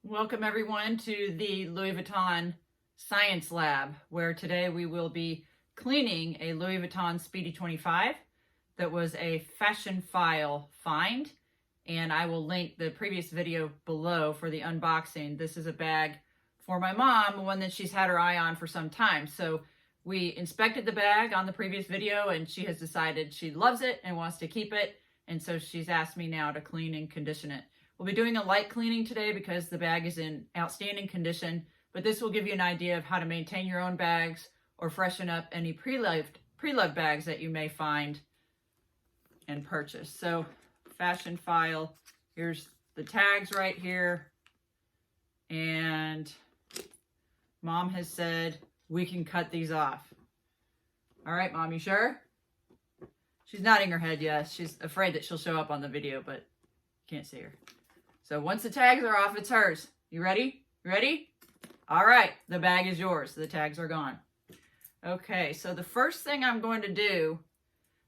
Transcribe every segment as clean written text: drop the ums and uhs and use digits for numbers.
Welcome everyone to the Louis Vuitton Science Lab, where today we will be cleaning a Louis Vuitton Speedy 25 that was a fashion file find, and I will link the previous video below for the unboxing. This is a bag for my mom, one that she's had her eye on for some time. So we inspected the bag on the previous video and she has decided she loves it and wants to keep it, and so she's asked me now to clean and condition it. We'll be doing a light cleaning today because the bag is in outstanding condition, but this will give you an idea of how to maintain your own bags or freshen up any pre-loved bags that you may find and purchase. So, fashion file, here's the tags right here, and Mom has said we can cut these off. All right, Mom, you sure? She's nodding her head yes. She's afraid that she'll show up on the video, but can't see her. So once the tags are off, it's hers. You ready? Ready? All right, the bag is yours. The tags are gone. Okay, so the first thing I'm going to do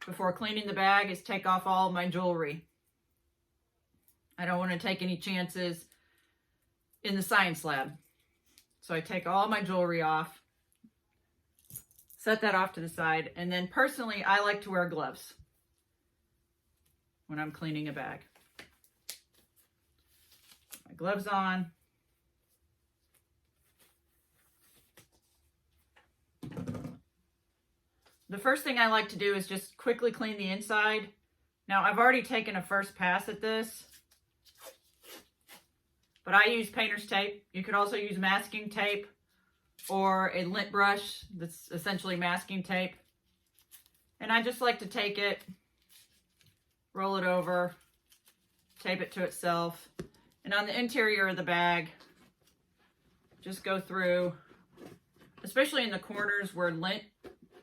before cleaning the bag is take off all my jewelry. I don't want to take any chances in the science lab. So I take all my jewelry off, set that off to the side, and then personally, I like to wear gloves when I'm cleaning a bag. My gloves on. The first thing I like to do is just quickly clean the inside. Now, I've already taken a first pass at this, but I use painter's tape. You could also use masking tape or a lint brush that's essentially masking tape. And I just like to take it, roll it over, tape it to itself. And on the interior of the bag, just go through, especially in the corners where lint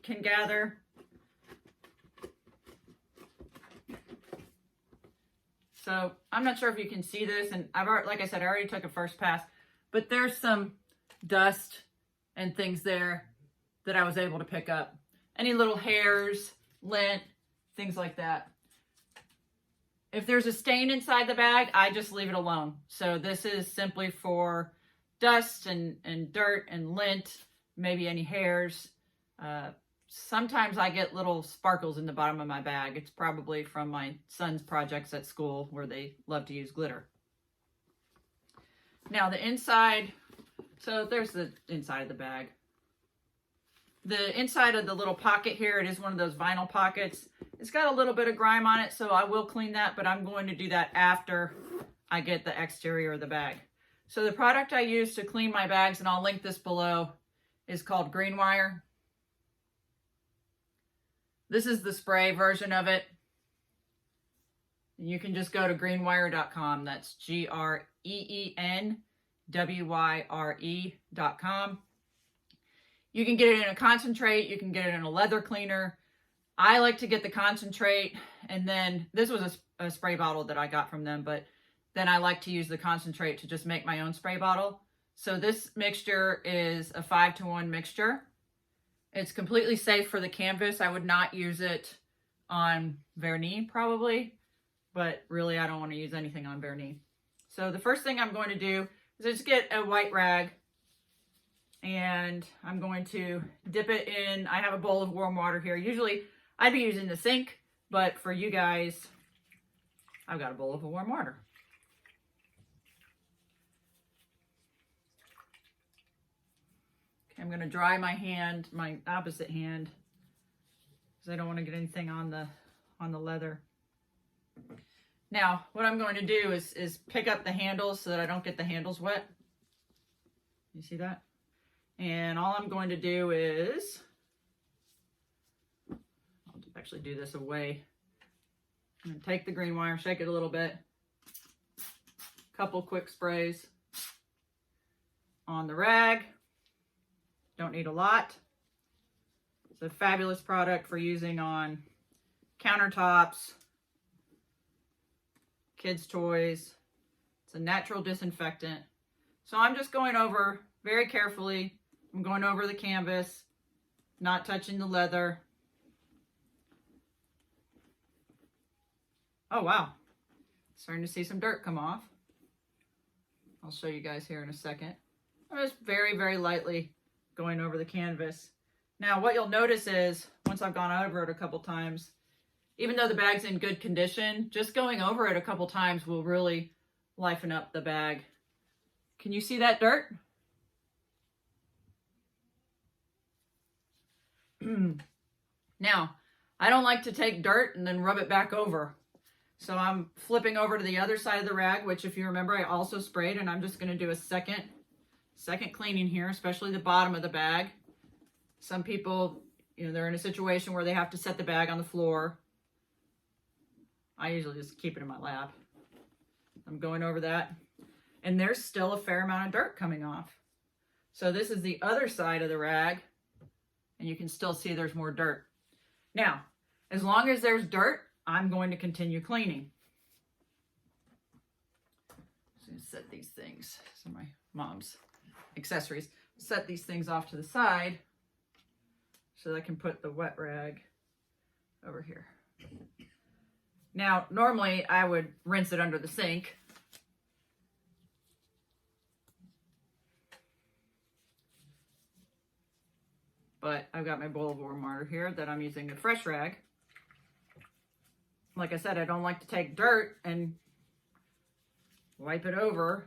can gather. So I'm not sure if you can see this, and like I said, I already took a first pass, but there's some dust and things there that I was able to pick up. Any little hairs, lint, things like that. If there's a stain inside the bag, I just leave it alone. So this is simply for dust and dirt and lint, maybe any hairs. Sometimes I get little sparkles in the bottom of my bag. It's probably from my son's projects at school where they love to use glitter. Now the inside, so there's the inside of the bag. The inside of the little pocket here, it is one of those vinyl pockets. It's got a little bit of grime on it, so I will clean that, but I'm going to do that after I get the exterior of the bag. So the product I use to clean my bags, and I'll link this below, is called Wyre. This is the spray version of it. You can just go to greenwyre.com. That's GREENWYRE.com. You can get it in a concentrate. You can get it in a leather cleaner. I like to get the concentrate, and then this was a spray bottle that I got from them, but then I like to use the concentrate to just make my own spray bottle. So this mixture is a 5-to-1 mixture. It's completely safe for the canvas. I would not use it on vernis probably, but really I don't want to use anything on vernis. So the first thing I'm going to do is just get a white rag, and I'm going to dip it in. I have a bowl of warm water here. Usually I'd be using the sink, but for you guys, I've got a bowl of warm water. Okay, I'm going to dry my hand, my opposite hand, because I don't want to get anything on the leather. Now, what I'm going to do is pick up the handles so that I don't get the handles wet. You see that? And all I'm going to do is, I'll actually do this away. I'm going to take the Wyre, shake it a little bit. Couple quick sprays on the rag. Don't need a lot. It's a fabulous product for using on countertops, kids' toys. It's a natural disinfectant. So I'm just going over very carefully. I'm going over the canvas, not touching the leather. Oh, wow. Starting to see some dirt come off. I'll show you guys here in a second. I'm just very, very lightly going over the canvas. Now, what you'll notice is, once I've gone over it a couple times, even though the bag's in good condition, just going over it a couple times will really liven up the bag. Can you see that dirt? Now, I don't like to take dirt and then rub it back over. So I'm flipping over to the other side of the rag, which if you remember, I also sprayed, and I'm just going to do a second cleaning here, especially the bottom of the bag. Some people, you know, they're in a situation where they have to set the bag on the floor. I usually just keep it in my lap. I'm going over that, and there's still a fair amount of dirt coming off. So this is the other side of the rag, and you can still see there's more dirt. Now, as long as there's dirt, I'm going to continue cleaning. So I'm going to set these things, some of my mom's accessories, set these things off to the side so that I can put the wet rag over here. Now, normally I would rinse it under the sink. But I've got my bowl of warm water here that I'm using a fresh rag. Like I said, I don't like to take dirt and wipe it over.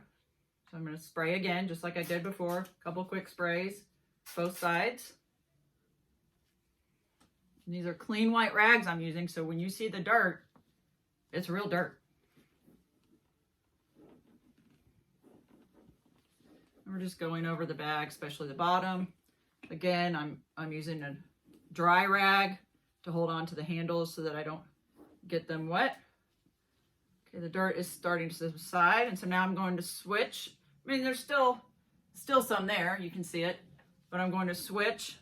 So I'm going to spray again, just like I did before. A couple quick sprays, both sides. And these are clean white rags I'm using, so when you see the dirt, it's real dirt. And we're just going over the bag, especially the bottom. Again, I'm using a dry rag to hold on to the handles so that I don't get them wet. Okay, the dirt is starting to subside, and so now I'm going to switch. I mean, there's still some there, you can see it, but I'm going to switch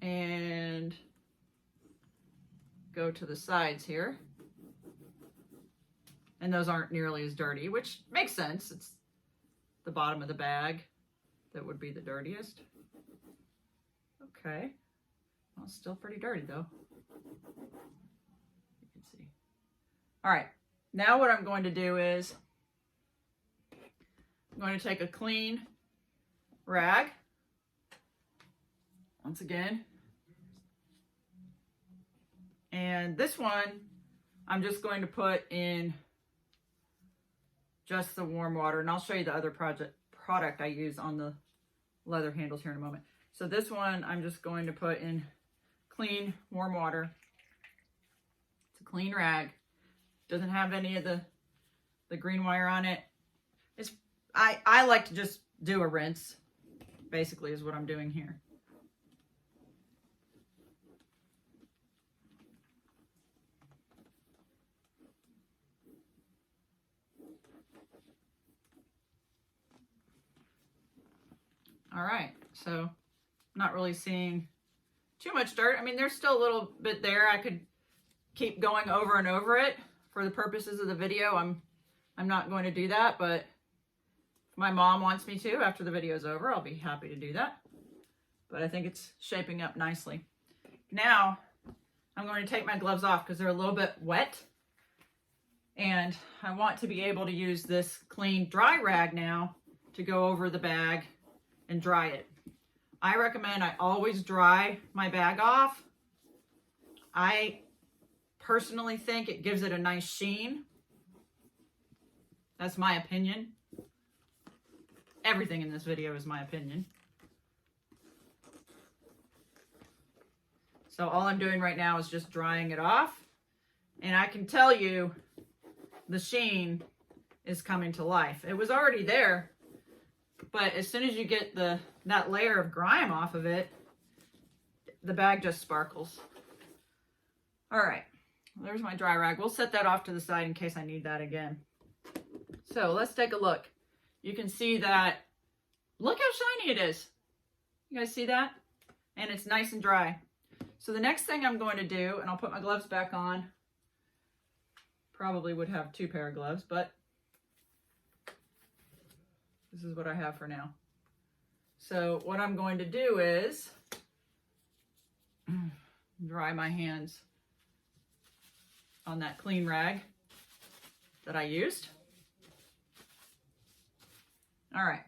and go to the sides here. And those aren't nearly as dirty, which makes sense. It's the bottom of the bag that would be the dirtiest. Okay, well, still pretty dirty though. You can see. All right, now what I'm going to do is I'm going to take a clean rag, once again, and this one I'm just going to put in just the warm water, and I'll show you the other product I use on the leather handles here in a moment. So this one I'm just going to put in clean warm water. It's a clean rag. Doesn't have any of the green wire on it. I like to just do a rinse, basically, is what I'm doing here. All right, so not really seeing too much dirt. I mean, there's still a little bit there. I could keep going over and over it for the purposes of the video. I'm not going to do that, but if my mom wants me to after the video is over, I'll be happy to do that. But I think it's shaping up nicely. Now, I'm going to take my gloves off because they're a little bit wet. And I want to be able to use this clean dry rag now to go over the bag and dry it. I recommend I always dry my bag off. I personally think it gives it a nice sheen. That's my opinion. Everything in this video is my opinion. So all I'm doing right now is just drying it off. And I can tell you the sheen is coming to life. It was already there, but as soon as you get that layer of grime off of it, the bag just sparkles. All right, there's my dry rag. We'll set that off to the side in case I need that again. So let's take a look. You can see that, look how shiny it is. You guys see that? And it's nice and dry. So the next thing I'm going to do, and I'll put my gloves back on. Probably would have 2 pair of gloves, but this is what I have for now. So what I'm going to do is dry my hands on that clean rag that I used. All right.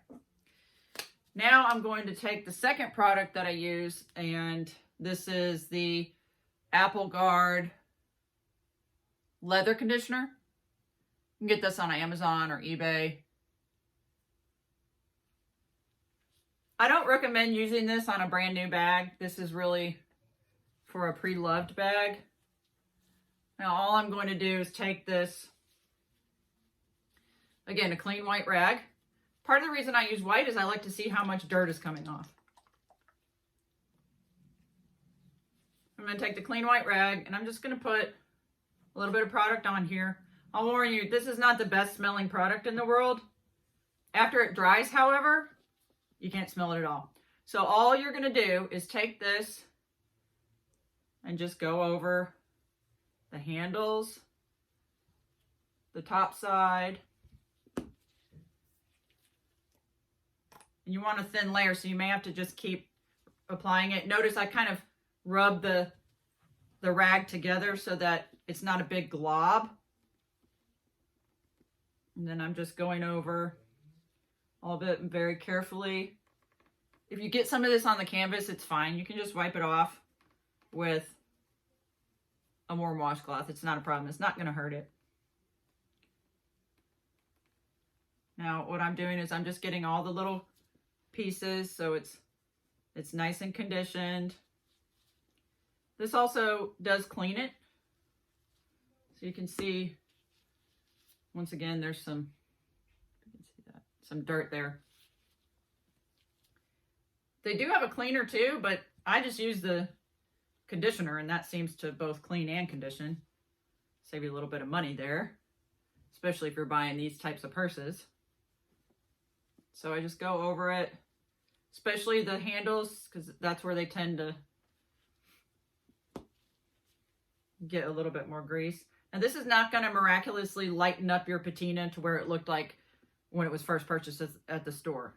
Now I'm going to take the second product that I use, and this is the Apple Guard leather conditioner. You can get this on Amazon or eBay. I don't recommend using this on a brand new bag. This is really for a pre-loved bag. Now all I'm going to do is take this, again, a clean white rag. Part of the reason I use white is I like to see how much dirt is coming off. I'm going to take the clean white rag and I'm just going to put a little bit of product on here. I'll warn you, this is not the best smelling product in the world. After it dries, however, you can't smell it at all. So all you're going to do is take this and just go over the handles, the top side. And you want a thin layer, so you may have to just keep applying it. Notice I kind of rub the rag together so that it's not a big glob. And then I'm just going over all of it very carefully. If you get some of this on the canvas, it's fine. You can just wipe it off with a warm washcloth. It's not a problem. It's not going to hurt it. Now what I'm doing is I'm just getting all the little pieces so it's nice and conditioned. This also does clean it. So you can see, once again, there's some, you can see that, some dirt there. They do have a cleaner too, but I just use the conditioner and that seems to both clean and condition. Save you a little bit of money there, especially if you're buying these types of purses. So I just go over it, especially the handles, because that's where they tend to get a little bit more grease. Now this is not going to miraculously lighten up your patina to where it looked like when it was first purchased at the store.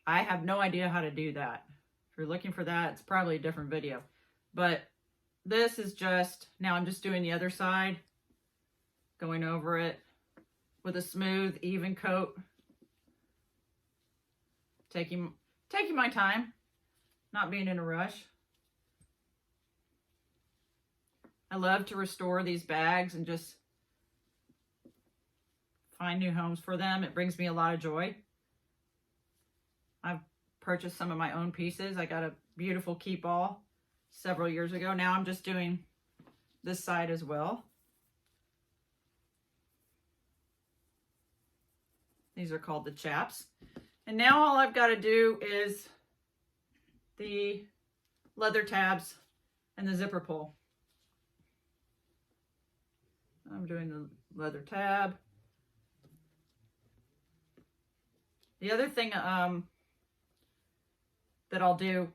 I have no idea how to do that. If you're looking for that, it's probably a different video. But this is just, now I'm just doing the other side, going over it with a smooth, even coat. Taking my time, not being in a rush. I love to restore these bags and just find new homes for them. It brings me a lot of joy. I've purchased some of my own pieces. I got a beautiful keep all several years ago. Now I'm just doing this side as well. These are called the chaps. And now all I've got to do is the leather tabs and the zipper pull. I'm doing the leather tab. The other thing that I'll do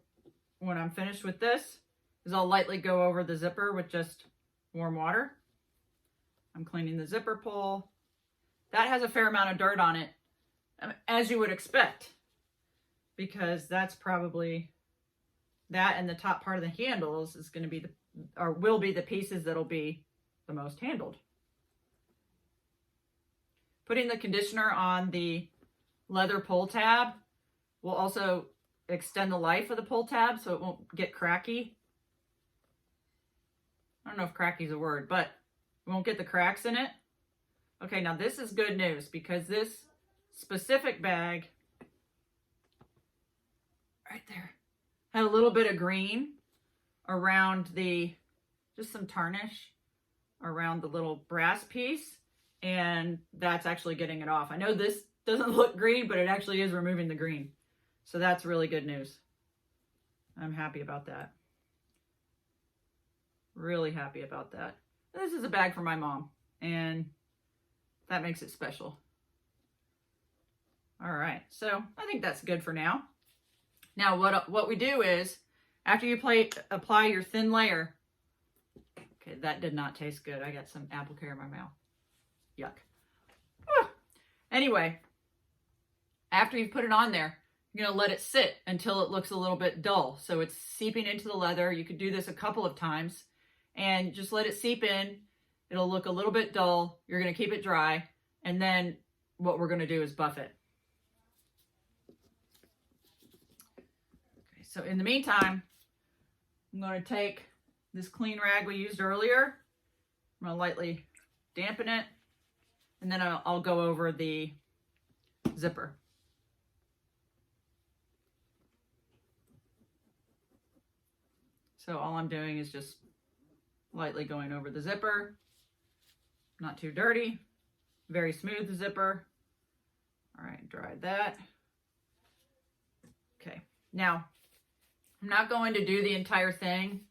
when I'm finished with this is I'll lightly go over the zipper with just warm water. I'm cleaning the zipper pull. That has a fair amount of dirt on it, as you would expect, because that's probably, that and the top part of the handles is going to be or will be the pieces that'll be the most handled. Putting the conditioner on the leather pull tab will also extend the life of the pull tab so it won't get cracky. I don't know if cracky is a word, but it won't get the cracks in it. Okay, now this is good news because this specific bag right there had a little bit of green around just some tarnish around the little brass piece, and that's actually getting it off. I know this doesn't look green, but it actually is removing the green. So that's really good news. I'm happy about that. Really happy about that. This is a bag for my mom, and that makes it special. All right, so I think that's good for now. Now what we do is, after you apply your thin layer, okay, that did not taste good. I got some apple care in my mouth. Yuck. Ah. Anyway, after you've put it on there, you're going to let it sit until it looks a little bit dull. So it's seeping into the leather. You could do this a couple of times and just let it seep in. It'll look a little bit dull. You're going to keep it dry. And then what we're going to do is buff it. So in the meantime, I'm going to take this clean rag we used earlier. I'm going to lightly dampen it, and then I'll go over the zipper. So all I'm doing is just lightly going over the zipper. Not too dirty, very smooth zipper. All right, dried that. Okay, now I'm not going to do the entire thing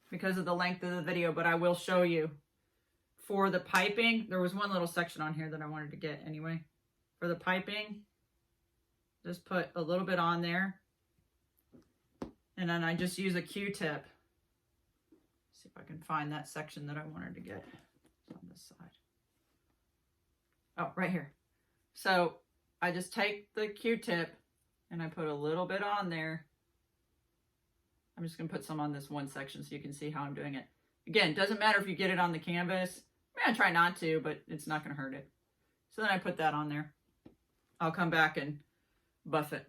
because of the length of the video, but I will show you. For the piping, there was one little section on here that I wanted to get anyway. For the piping, just put a little bit on there. And then I just use a Q-tip. See if I can find that section that I wanted to get on this side. Oh, right here. So I just take the Q-tip and I put a little bit on there. I'm just going to put some on this one section so you can see how I'm doing it. Again, it doesn't matter if you get it on the canvas. I'm going to try not to, but it's not going to hurt it. So then I put that on there. I'll come back and buff it.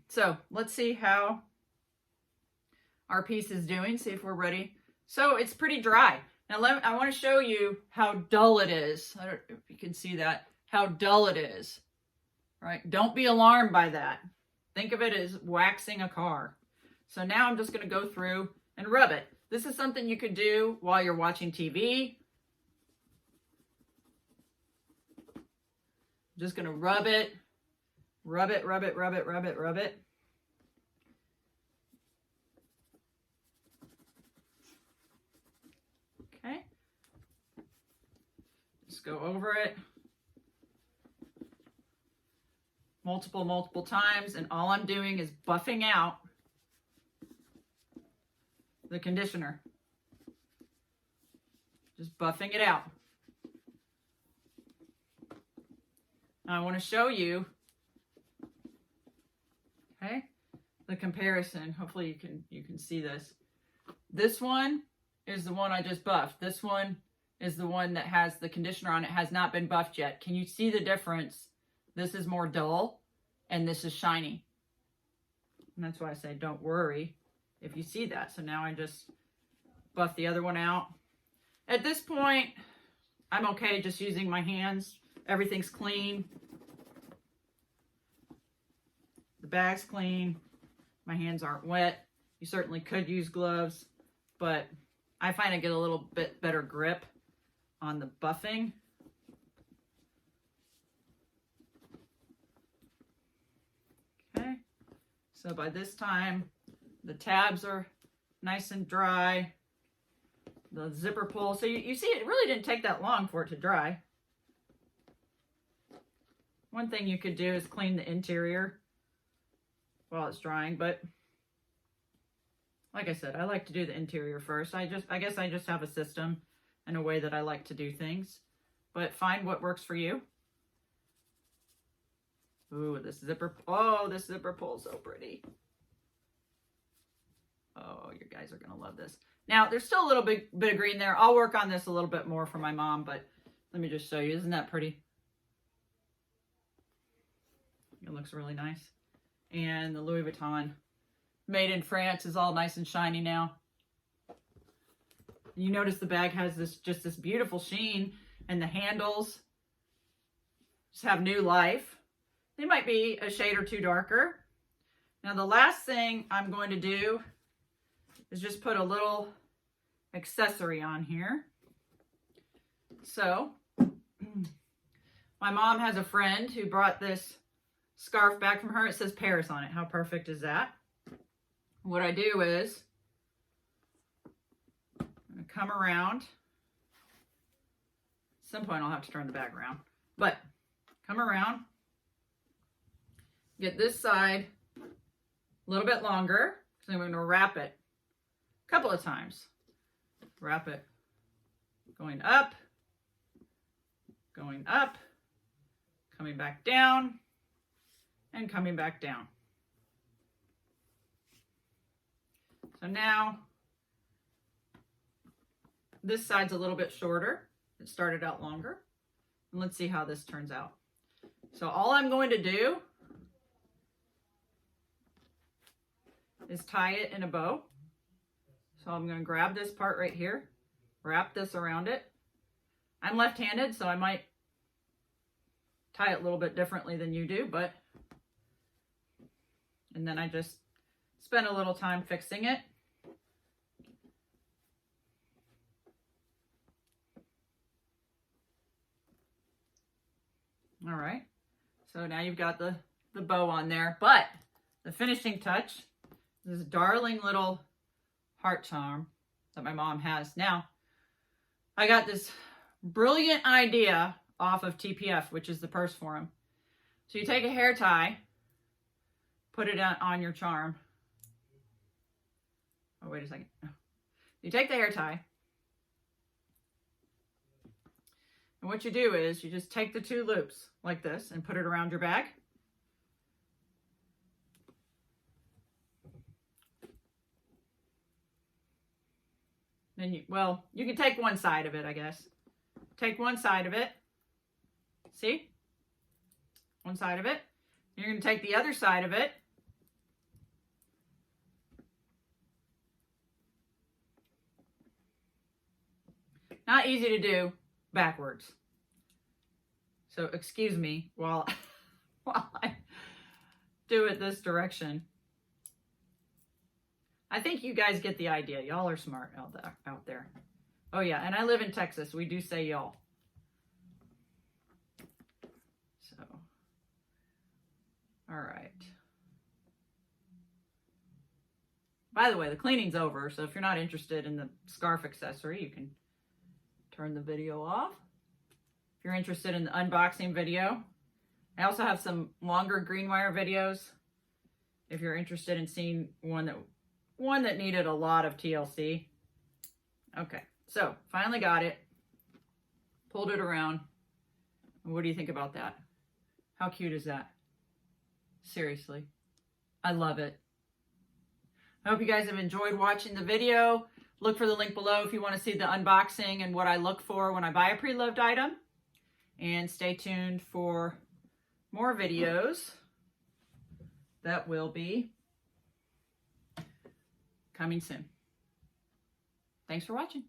So let's see how our piece is doing. See if we're ready. So it's pretty dry. Now I want to show you how dull it is. I don't know if you can see that. How dull it is. Right? Don't be alarmed by that. Think of it as waxing a car. So now I'm just going to go through and rub it. This is something you could do while you're watching TV. I'm just going to rub it. Rub it, rub it, rub it, rub it, rub it. Okay. Just go over it. Multiple times. And all I'm doing is buffing out the conditioner. Just buffing it out. Now I want to show you, okay, the comparison. Hopefully you can see this. This one is the one I just buffed. This one is the one that has the conditioner on it, has not been buffed yet. Can you see the difference? This is more dull and this is shiny. And that's why I say don't worry if you see that. So now I just buff the other one out. At this point, I'm okay just using my hands. Everything's clean. The bag's clean. My hands aren't wet. You certainly could use gloves, but I find I get a little bit better grip on the buffing. Okay, so by this time, the tabs are nice and dry. The zipper pull. So you see it really didn't take that long for it to dry. One thing you could do is clean the interior while it's drying, but like I said, I like to do the interior first. I guess I just have a system and a way that I like to do things, but find what works for you. Ooh, this zipper pulls so pretty. Oh, you guys are going to love this. Now, there's still a little bit of green there. I'll work on this a little bit more for my mom, but let me just show you. Isn't that pretty? It looks really nice. And the Louis Vuitton made in France is all nice and shiny now. You notice the bag has just this beautiful sheen, and the handles just have new life. They might be a shade or two darker. Now the last thing I'm going to do is just put a little accessory on here. So my mom has a friend who brought this scarf back from her. It says Paris on it. How perfect is that? What I do is I'm going to come around. At some point I'll have to turn the bag around, but come around, get this side a little bit longer, so I'm going to wrap it a couple of times. Wrap it going up, coming back down, and coming back down. So now this side's a little bit shorter. It started out longer. And let's see how this turns out. So all I'm going to do is tie it in a bow. So I'm going to grab this part right here, wrap this around it. I'm left-handed, so I might tie it a little bit differently than you do, but, and then I just spend a little time fixing it. All right, so now you've got the bow on there, but the finishing touch is this darling little heart charm that my mom has. Now, I got this brilliant idea off of TPF, which is the purse forum. So you take a hair tie, put it on your charm. Oh, wait a second. You take the hair tie, and what you do is you just take the two loops like this and put it around your bag. Then you can take one side of it, I guess. Take one side of it. See? One side of it. You're going to take the other side of it. Not easy to do backwards. So excuse me while I do it this direction. I think you guys get the idea. Y'all are smart out there. Oh yeah, and I live in Texas. We do say y'all. So, all right. By the way, the cleaning's over, so if you're not interested in the scarf accessory, you can turn the video off. If you're interested in the unboxing video, I also have some longer green wire videos. If you're interested in seeing one that needed a lot of TLC. Okay, so finally got it. Pulled it around. What do you think about that? How cute is that? Seriously, I love it. I hope you guys have enjoyed watching the video. Look for the link below if you want to see the unboxing and what I look for when I buy a pre-loved item. And stay tuned for more videos that will be coming soon. Thanks for watching.